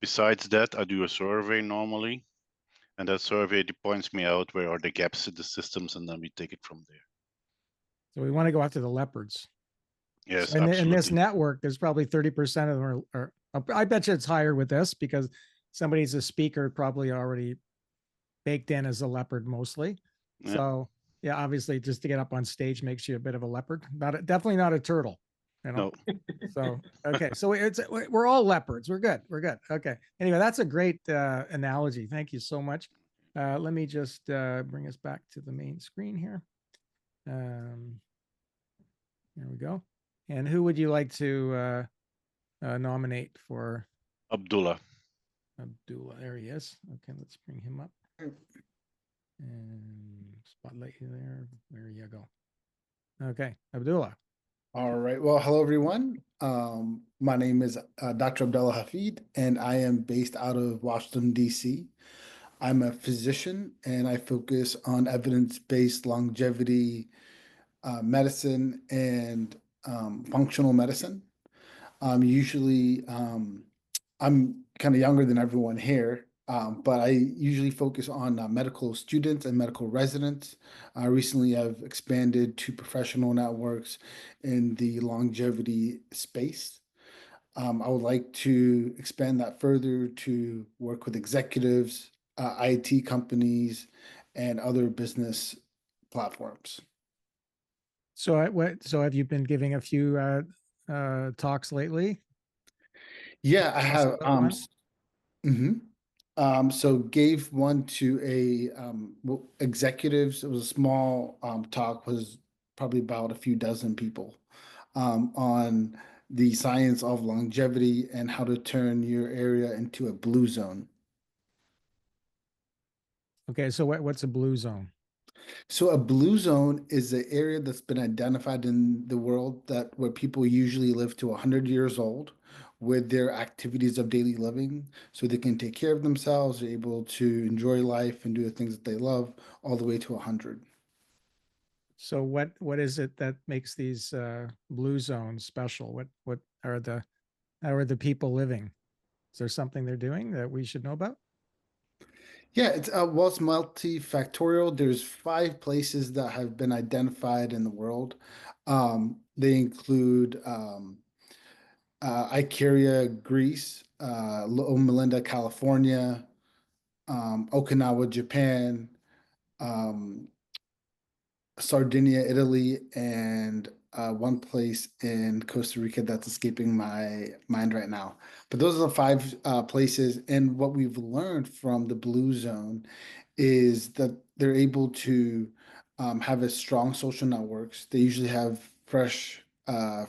Besides that, I do a survey normally, and that survey points me out where are the gaps in the systems, and then we take it from there. So we want to go after the leopards. Yes, so in this network, there's probably 30% of them are, I bet you it's higher with this because somebody's a speaker probably already baked in as a leopard mostly. Yeah. So yeah, obviously just to get up on stage makes you a bit of a leopard. Definitely not a turtle. You know? No. So okay, so we're all leopards. We're good. We're good. Okay. Anyway, that's a great analogy. Thank you so much. Let me just bring us back to the main screen here. There we go. And who would you like to nominate for? Abdullah. Abdullah, there he is. Okay, let's bring him up. And spotlight you there. There you go. Okay, Abdullah. All right. Well, hello, everyone. My name is Dr. Abdullah Hafid, and I am based out of Washington, D.C. I'm a physician, and I focus on evidence-based longevity medicine and functional medicine. Usually, I'm kind of younger than everyone here, but I usually focus on medical students and medical residents. Recently, I've expanded to professional networks in the longevity space. I would like to expand that further to work with executives, IT companies, and other business platforms. So so have you been giving a few talks lately? Yeah, I Tell us have. about one. Mhm. So gave one to executives. It was a small talk, was probably about a few dozen people on the science of longevity and how to turn your area into a blue zone. Okay, so what's a blue zone? So a blue zone is an area that's been identified in the world that where people usually live to 100 years old with their activities of daily living so they can take care of themselves, they're able to enjoy life and do the things that they love all the way to 100. So what is it that makes these blue zones special? What are the how are the people living? Is there something they're doing that we should know about? Yeah, well, it's multifactorial. There's 5 places that have been identified in the world. They include Icaria, Greece, Loma Linda, California, Okinawa, Japan, um, Sardinia, Italy, and one place in Costa Rica that's escaping my mind right now. But those are the 5 places. And what we've learned from the Blue Zone is that they're able to have a strong social networks. They usually have fresh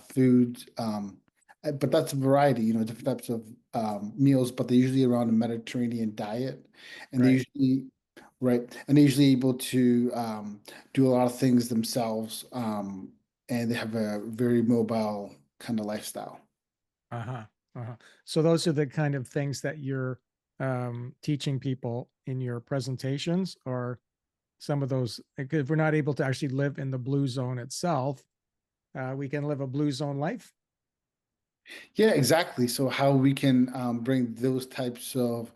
foods, but that's a variety, different types of meals, but they're usually around a Mediterranean diet. And they Right. usually, right, and they're usually able to do a lot of things themselves, and they have a very mobile kind of lifestyle. Uh-huh. Uh-huh. So those are the kind of things that you're teaching people in your presentations, or some of those, if we're not able to actually live in the blue zone itself, we can live a blue zone life. Yeah, exactly. So how we can bring those types of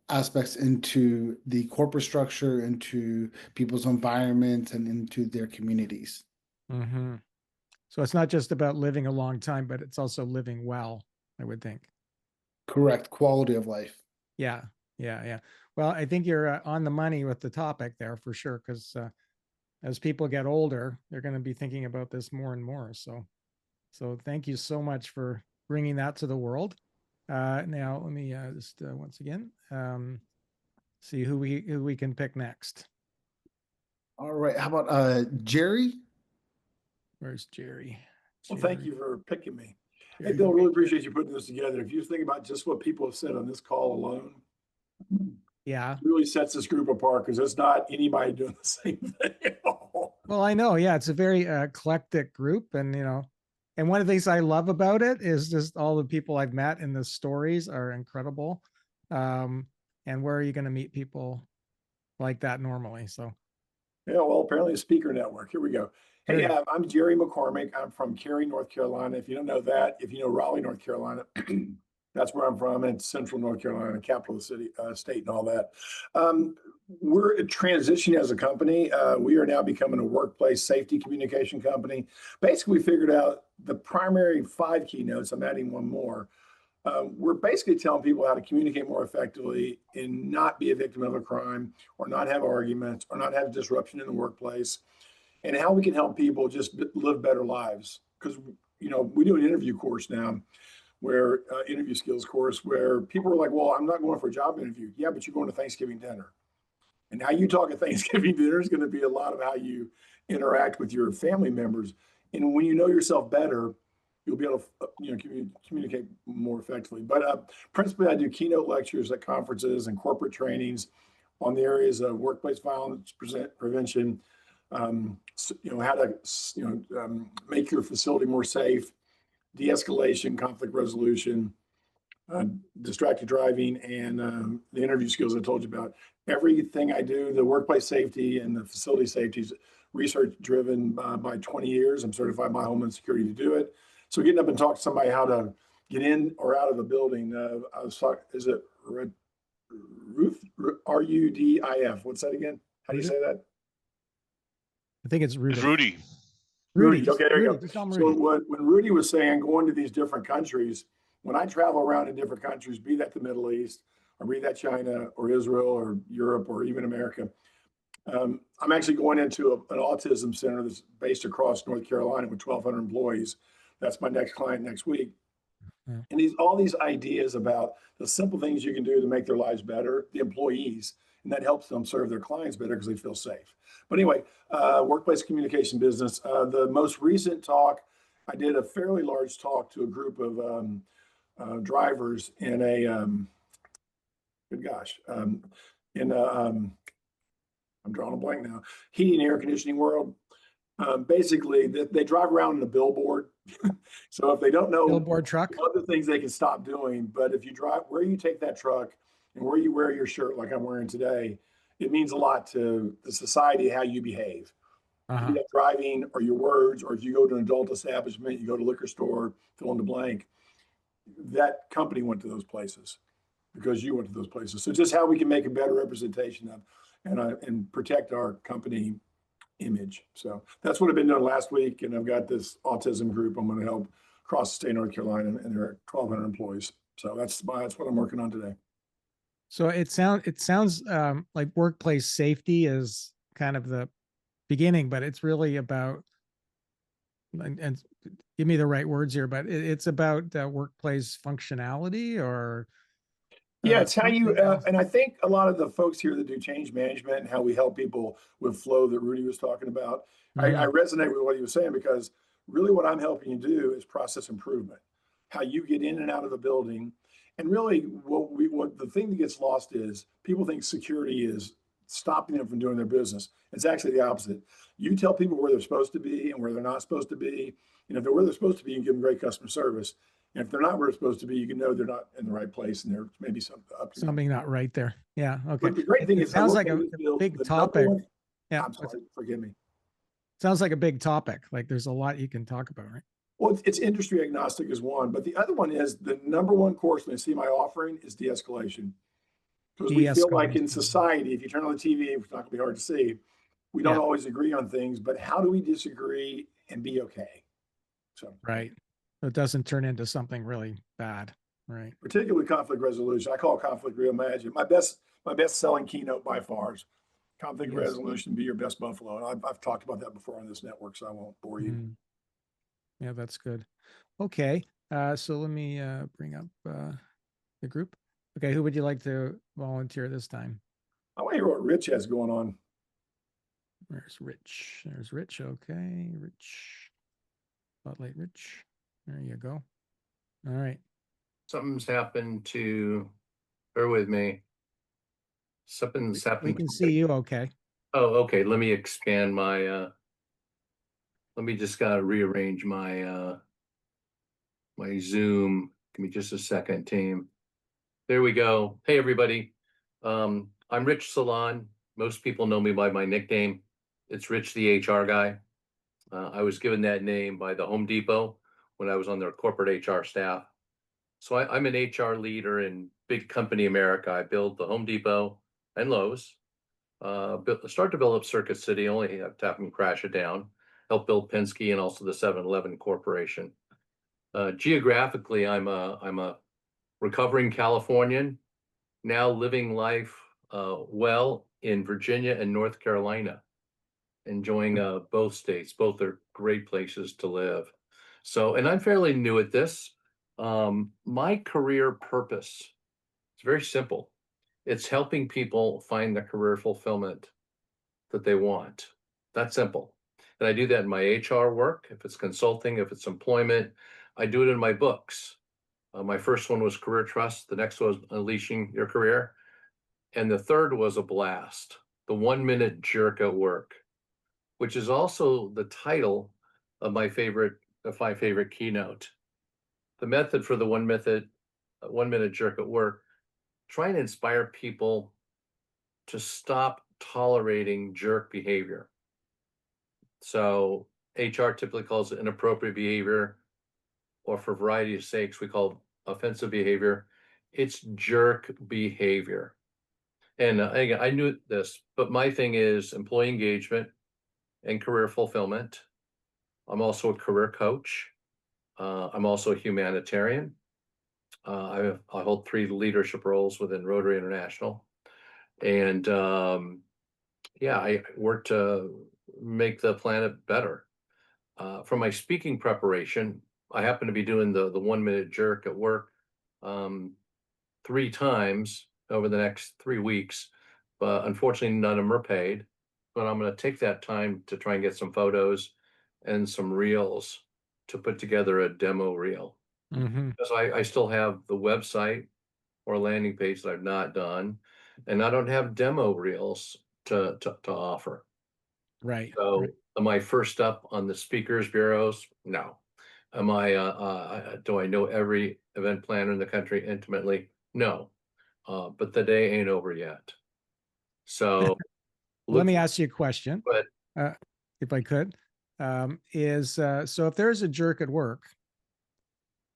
aspects into the corporate structure, into people's environments, and into their communities. Mm-hmm. So it's not just about living a long time, but it's also living well, I would think. Correct. Quality of life. Yeah, yeah. Well, I think you're on the money with the topic there for sure, because as people get older, they're going to be thinking about this more and more. So thank you so much for bringing that to the world. Now let me just once again see who we can pick next. All right. How about Jerry? Where's Jerry? Well, thank you for picking me. Hey, Jerry. Bill, really appreciate you putting this together. If you think about just what people have said on this call alone, Yeah. really sets this group apart because it's not anybody doing the same thing. Well, I know. Yeah, it's a very eclectic group, and and one of the things I love about it is just all the people I've met in the stories are incredible. And where are you going to meet people like that normally? So Yeah, well, apparently a speaker network. Here we go. Hey, good. I'm Jerry McCormick. I'm from Cary, North Carolina. If you don't know that, if you know Raleigh, North Carolina, that's where I'm from. It's Central North Carolina, capital of the city, state, and all that. We're transitioning as a company. We are now becoming a workplace safety communication company. Basically, we figured out the primary 5 keynotes. I'm adding one more. We're basically telling people how to communicate more effectively and not be a victim of a crime, or not have arguments, or not have disruption in the workplace, and how we can help people just live better lives. Because we do an interview course now, where interview skills course, where people are like, "Well, I'm not going for a job interview." Yeah, but you're going to Thanksgiving dinner, and how you talk at Thanksgiving dinner is going to be a lot of how you interact with your family members. And when you know yourself better, you'll be able to communicate more effectively. But principally, I do keynote lectures at conferences and corporate trainings on the areas of workplace violence prevention, how to make your facility more safe, de-escalation, conflict resolution, distracted driving, and the interview skills I told you about. Everything I do, the workplace safety and the facility safety, is research driven by 20 years. I'm certified by Homeland Security to do it. So getting up and talk to somebody how to get in or out of the building. I was talking, is it Ruth? Rudif? What's that again? How do you say that? I think it's It's Rudy. Rudy. Rudy. Okay, there you Rudy, go. just call him So Rudy. when Rudy was saying going to these different countries, when I travel around in different countries, be that the Middle East, or be that China or Israel or Europe or even America, I'm actually going into an autism center that's based across North Carolina with 1,200 employees. That's my next client next week. Yeah. And all these ideas about the simple things you can do to make their lives better, the employees, and that helps them serve their clients better because they feel safe. But anyway, workplace communication business. The most recent talk, I did a fairly large talk to a group of drivers in a, good gosh, in a, I'm drawing a blank now, heating and air conditioning world. Basically, they drive around in a billboard. So if they don't know Billboard truck. other things they can stop doing, but if you drive where you take that truck and where you wear your shirt, like I'm wearing today, it means a lot to the society how you behave. Be that driving or your words, or if you go to an adult establishment, you go to a liquor store, fill in the blank. That company went to those places because you went to those places. So just how we can make a better representation of and protect our company image. So that's what I've been doing last week. And I've got this autism group I'm going to help across the state of North Carolina, and there are 1,200 employees. So that's what I'm working on today. So it sounds like workplace safety is kind of the beginning, but it's really about, and give me the right words here, but it's about workplace functionality, or yeah, it's how you, else. and I think a lot of the folks here that do change management and how we help people with flow that Rudy was talking about, I resonate with what he was saying, because really what I'm helping you do is process improvement, how you get in and out of the building. And really what the thing that gets lost is people think security is stopping them from doing their business. It's actually the opposite. You tell people where they're supposed to be and where they're not supposed to be. And if they're where they're supposed to be, you can give them great customer service. And if they're not where they're supposed to be, you can know they're not in the right place, and there's maybe something not right there. Yeah. Okay. But the great thing It is, sounds like a big topic. Yeah. I'm sorry, forgive me. Sounds like a big topic. Like there's a lot you can talk about, right? Well, it's industry agnostic is one, but the other one is the number one course when I see my offering is de-escalation. Because we feel like in society, if you turn on the TV, it's not going to be hard to see. We don't always agree on things, but how do we disagree and be okay? So right. So it doesn't turn into something really bad, right? Particularly conflict resolution. I call conflict reimagined. My best selling keynote by far is conflict resolution. Be your best buffalo. And I've talked about that before on this network, so I won't bore you. Yeah, that's good. Okay, so let me bring up the group. Okay, who would you like to volunteer this time? I want to hear what Rich has going on. There's Rich. There's Rich. Okay, Rich. Spotlight Rich. There you go. All right. Something's happened to, bear with me. Something's happened. We can see you okay. Oh, okay. Let me expand my, let me just gotta rearrange my, my Zoom. Give me just a second, team. There we go. Hey, everybody. I'm Rich Salon. Most people know me by my nickname. It's Rich the HR guy. I was given that name by the Home Depot when I was on their corporate HR staff. So I'm an HR leader in big company America. I build the Home Depot and Lowe's. Start to build up Circuit City, only have to have them crash it down. Help build Penske and also the 7-Eleven Corporation. Geographically, I'm a recovering Californian, now living life well in Virginia and North Carolina, enjoying both states. Both are great places to live. So, and I'm fairly new at this. My career purpose is very simple. It's helping people find the career fulfillment that they want. That's simple. And I do that in my HR work, if it's consulting, if it's employment. I do it in my books. My first one was Career Trust. The next was Unleashing Your Career. And the third was a blast, The 1-Minute Jerk at Work, which is also the title of my favorite keynote. The method for the 1-minute jerk at work, trying to inspire people to stop tolerating jerk behavior. So HR typically calls it inappropriate behavior. or for variety of sakes, we call offensive behavior. It's jerk behavior. And again, I knew this, but my thing is employee engagement and career fulfillment. I'm also a career coach. I'm also a humanitarian. I hold 3 leadership roles within Rotary International. And yeah, I work to make the planet better. For my speaking preparation, I happen to be doing the 1-minute jerk at work 3 times over the next 3 weeks, but unfortunately none of them are paid. But I'm going to take that time to try and get some photos and some reels to put together a demo reel. Because I still have the website or landing page that I've not done, and I don't have demo reels to offer. Right. So right. am I first up on the speakers bureaus? No. Am I do I know every event planner in the country intimately? No. But the day ain't over yet. So Let me ask you a question, but if I could. So if there's a jerk at work,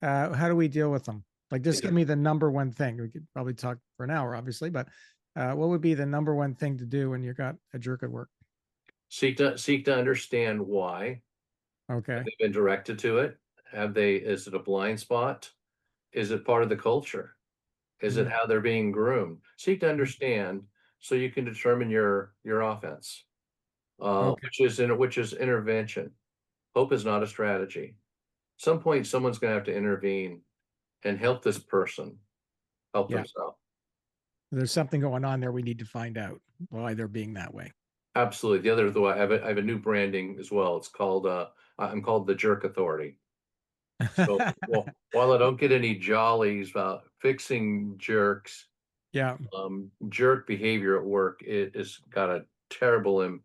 how do we deal with them? Like, just give me the number one thing. We could probably talk for an hour, obviously, but what would be the number one thing to do when you got a jerk at work? seek to understand why. Okay. Have they been directed to it? Is it a blind spot? Is it part of the culture? Is it how they're being groomed? Seek to understand so you can determine your offense, Okay. which is intervention. Hope is not a strategy. At some point, someone's going to have to intervene and help this person help themselves. There's something going on there. We need to find out why they're being that way. Absolutely. The other, though, I have a new branding as well. It's called I'm called the Jerk Authority. So while I don't get any jollies about fixing jerks, Yeah. Jerk behavior at work, it has got a terrible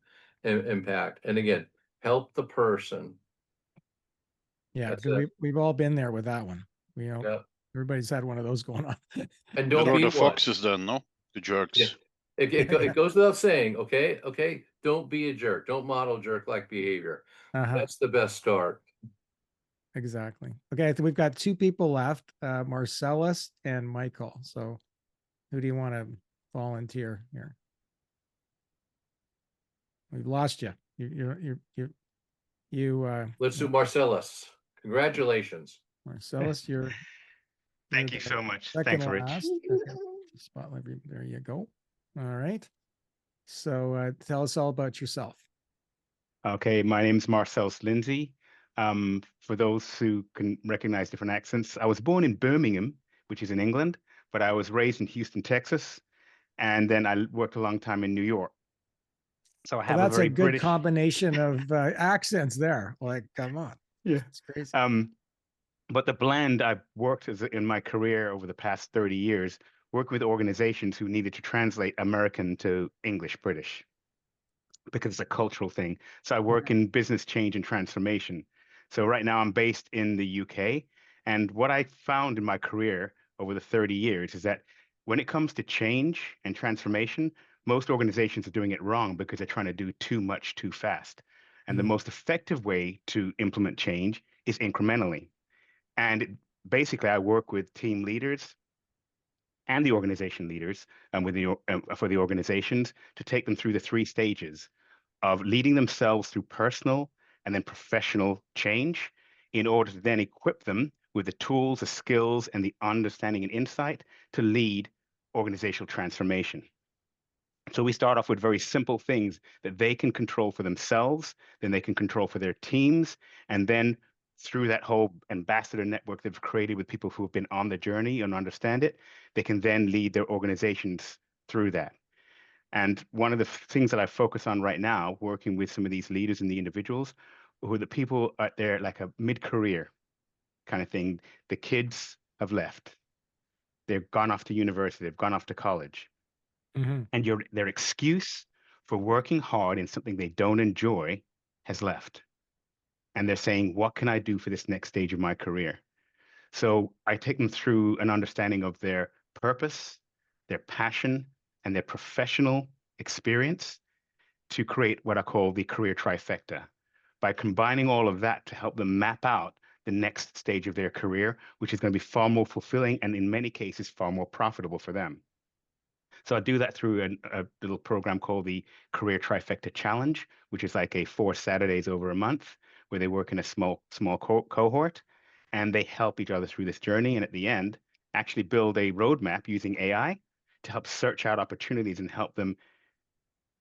impact. And again, help the person. Yeah, That's because it. we've all been there with that one. Yeah. Everybody's had one of those going on. And What don't are be the one. foxes then, no? The jerks. Yeah. It goes without saying, okay, don't be a jerk. Don't model jerk-like behavior. That's the best start. Exactly. Okay, I think we've got 2 people left, Marcellus and Michael. So who do you want to volunteer here? We've lost you. Let's do Marcellus. Congratulations. Marcellus, you're Thank you so much. second Thanks, Rich. last. Okay. Spotlight. There you go. All right. So tell us all about yourself. Okay, my name's Marcellus Lindsay. For those who can recognize different accents, I was born in Birmingham, which is in England, but I was raised in Houston, Texas, and then I worked a long time in New York. So I have That's a very good British combination of accents there. Like, come on. Yeah, it's crazy. But the blend, I've worked in my career over the past 30 years, worked with organizations who needed to translate American to English British because it's a cultural thing. So I work in business change and transformation. So right now I'm based in the UK. And what I found in my career over the 30 years is that when it comes to change and transformation, most organizations are doing it wrong because they're trying to do too much too fast. And the most effective way to implement change is incrementally. And basically, I work with team leaders and the organization leaders for the organizations to take them through the 3 stages of leading themselves through personal and then professional change in order to then equip them with the tools, the skills, and the understanding and insight to lead organizational transformation. So we start off with very simple things that they can control for themselves, then they can control for their teams, and then through that whole ambassador network they've created with people who have been on the journey and understand it, they can then lead their organizations through that. And one of the things that I focus on right now, working with some of these leaders and the individuals, who are the people out there like a mid-career kind of thing. The kids have left. They've gone off to university. They've gone off to college. And their excuse for working hard in something they don't enjoy has left. And they're saying, what can I do for this next stage of my career? So I take them through an understanding of their purpose, their passion, and their professional experience to create what I call the career trifecta. By combining all of that to help them map out the the next stage of their career, which is going to be far more fulfilling and in many cases far more profitable for them. So I do that through a little program called the Career Trifecta Challenge, which is like 4 Saturdays over a month where they work in a small cohort and they help each other through this journey. And at the end, actually build a roadmap using AI to help search out opportunities and help them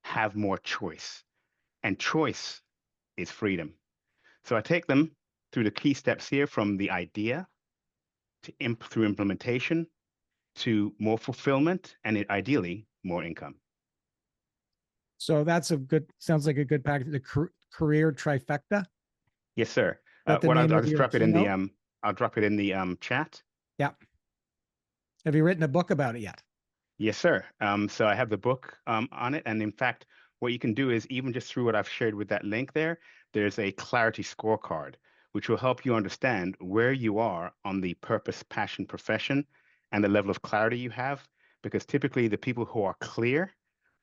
have more choice. And choice is freedom. So I take them through the key steps here from the idea to through implementation to more fulfillment and ideally more income. So that's sounds like a good package. The career trifecta. Yes, sir. I'll just drop it in the I'll drop it in the chat. Yeah. Have you written a book about it yet? Yes, sir. So I have the book on it, and in fact, what you can do is even just through what I've shared with that link there's a clarity scorecard, which will help you understand where you are on the purpose, passion, profession, and the level of clarity you have. Because typically the people who are clear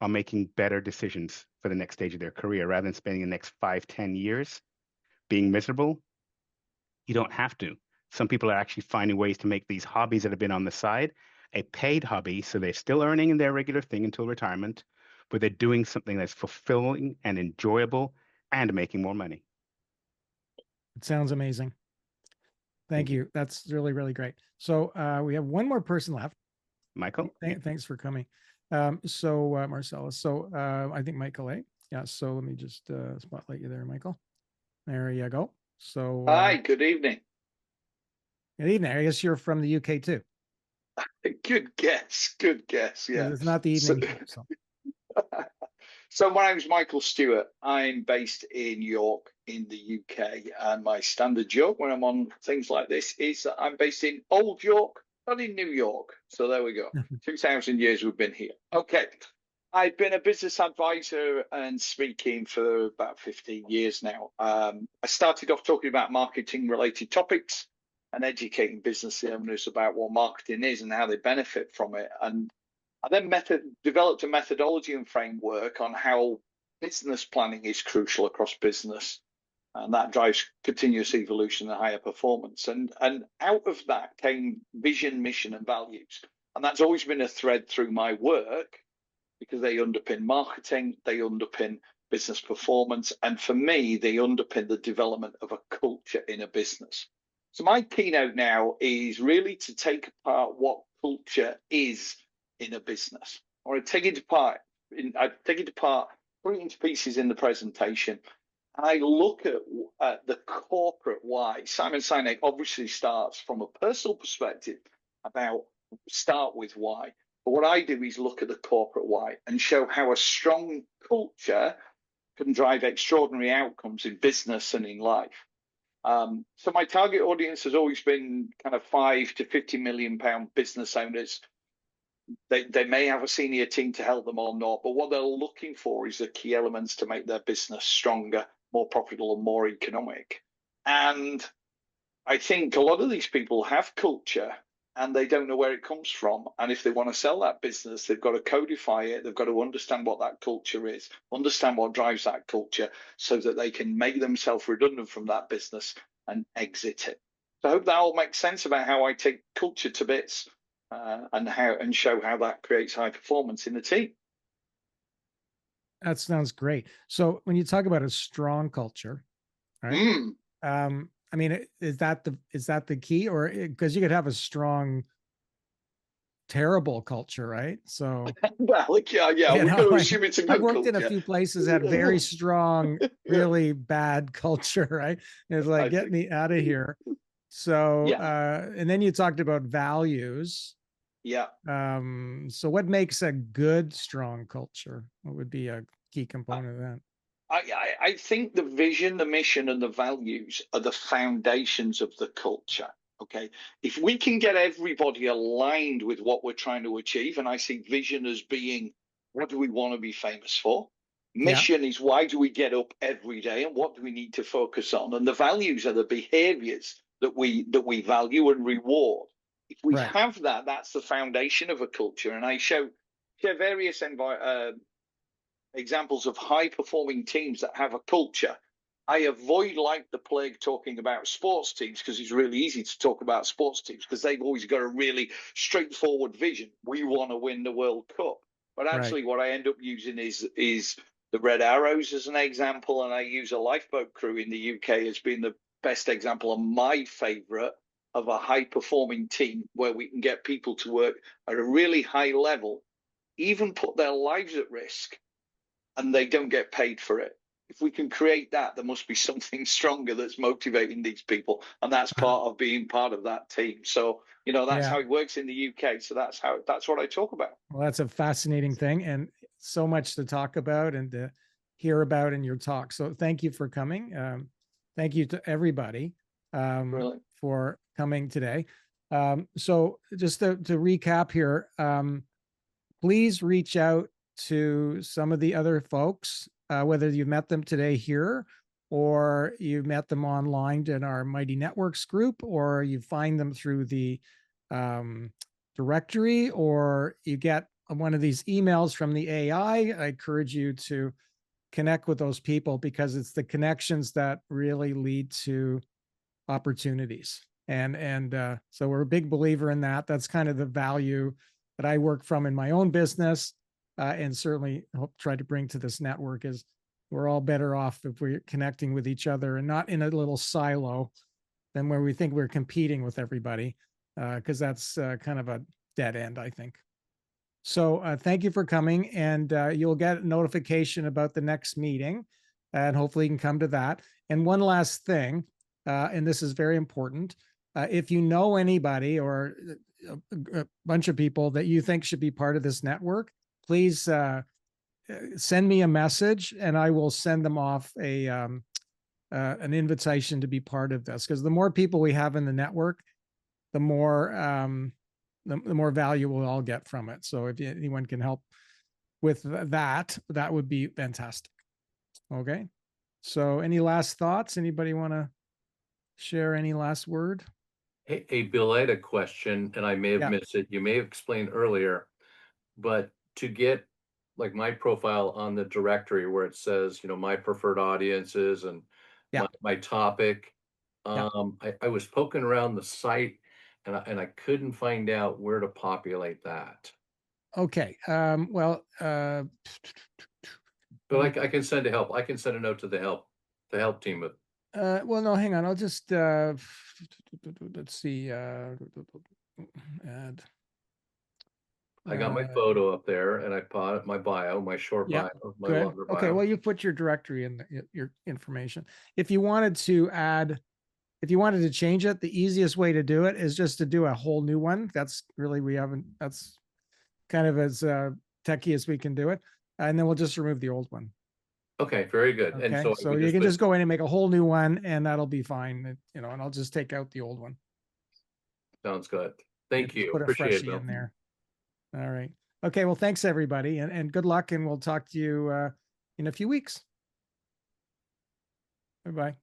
are making better decisions for the next stage of their career rather than spending the next 5-10 years being miserable. You don't have to. Some people are actually finding ways to make these hobbies that have been on the side a paid hobby, so they're still earning in their regular thing until retirement, but they're doing something that's fulfilling and enjoyable and making more money. It sounds amazing. Thank you. That's really, really great. So we have one more person left. Michael? Thanks for coming. Marcellus. So I think Michael, eh? Yeah. So let me just spotlight you there, Michael. There you go. So hi, good evening. Good evening. I guess you're from the UK too. Good guess. Good guess. Yeah. It's not the evening. So my name is Michael Stewart. I'm based in York in the UK, and my standard joke when I'm on things like this is that I'm based in Old York, not in New York. So there we go. 2,000 years we've been here. Okay. I've been a business advisor and speaking for about 15 years now. I started off talking about marketing related topics and educating business owners about what marketing is and how they benefit from it. And I then developed a methodology and framework on how business planning is crucial across business. And that drives continuous evolution and higher performance. And out of that came vision, mission, and values. And that's always been a thread through my work because they underpin marketing, they underpin business performance. And for me, they underpin the development of a culture in a business. So my keynote now is really to take apart what culture is in a business. Or I take it apart, put it into pieces in the presentation. And I look at the corporate why. Simon Sinek obviously starts from a personal perspective about start with why. But what I do is look at the corporate why and show how a strong culture can drive extraordinary outcomes in business and in life. So my target audience has always been kind of 5 to 50 million pound business owners. They may have a senior team to help them or not, but what they're looking for is the key elements to make their business stronger, more profitable, and more economic. And I think a lot of these people have culture and they don't know where it comes from. And if they want to sell that business, they've got to codify it. They've got to understand what that culture is, understand what drives that culture so that they can make themselves redundant from that business and exit it. So I hope that all makes sense about how I take culture to bits and show how that creates high performance in the team. That sounds great. So when you talk about a strong culture, right? I mean, is that the key, or because you could have a strong, terrible culture, right? So well, yeah, we're going to assume it's a good I've worked culture. in a few places that had very strong, really bad culture, right? It's like, get me out of here. So, and then you talked about values. Yeah. So what makes a good, strong culture? What would be a key component of that? I think the vision, the mission, and the values are the foundations of the culture. Okay. If we can get everybody aligned with what we're trying to achieve, and I see vision as being what do we want to be famous for? Mission is why do we get up every day and what do we need to focus on? And the values are the behaviors that we value and reward. If we have that, that's the foundation of a culture. And I share various examples of high performing teams that have a culture. I avoid like the plague talking about sports teams because it's really easy to talk about sports teams because they've always got a really straightforward vision. We want to win the World Cup. But actually what I end up using is the Red Arrows as an example, and I use a lifeboat crew in the UK as being the best example of my favorite of a high performing team where we can get people to work at a really high level, even put their lives at risk, and they don't get paid for it. If we can create that, there must be something stronger that's motivating these people, and that's part of being part of that team. So, you know, that's how it works in the UK. So that's what I talk about. Well, that's a fascinating thing, and so much to talk about and to hear about in your talk. So thank you for coming. Thank you to everybody for coming today. So just to recap here, please reach out to some of the other folks, whether you've met them today here or you've met them online in our Mighty Networks group, or you find them through the directory, or you get one of these emails from the AI. I encourage you to connect with those people because it's the connections that really lead to opportunities. And so we're a big believer in that. That's kind of the value that I work from in my own business, and certainly hope try to bring to this network is we're all better off if we're connecting with each other and not in a little silo than where we think we're competing with everybody, because that's kind of a dead end, I think. So thank you for coming, and you'll get a notification about the next meeting, and hopefully you can come to that. And one last thing, and this is very important, if you know anybody or a bunch of people that you think should be part of this network, please send me a message and I will send them off an invitation to be part of this. Because the more people we have in the network, the more value we'll all get from it. So if anyone can help with that, that would be fantastic. Okay. So any last thoughts? Anybody want to share any last word? Hey, Bill, I had a question and I may have missed it. You may have explained earlier, but to get like my profile on the directory where it says, you know, my preferred audiences and my topic, I was poking around the site and I couldn't find out where to populate that. Okay. Well, but I can send a help. I can send a note to the help team. Well, no, hang on. I'll just let's see. Add. I got my photo up there, and I put my bio, my short bio, my longer bio. Okay. Well, you put your directory in your information. If you wanted to add, if you wanted to change it, the easiest way to do it is just to do a whole new one. That's really that's kind of as techy as we can do it, and then we'll just remove the old one. Okay, very good. Okay, and so you can just go in and make a whole new one, and that'll be fine. You know, and I'll just take out the old one. Sounds good. Thank you. Put a freshie in there. All right. Okay. Well, thanks everybody, and good luck, and we'll talk to you in a few weeks. Bye-bye.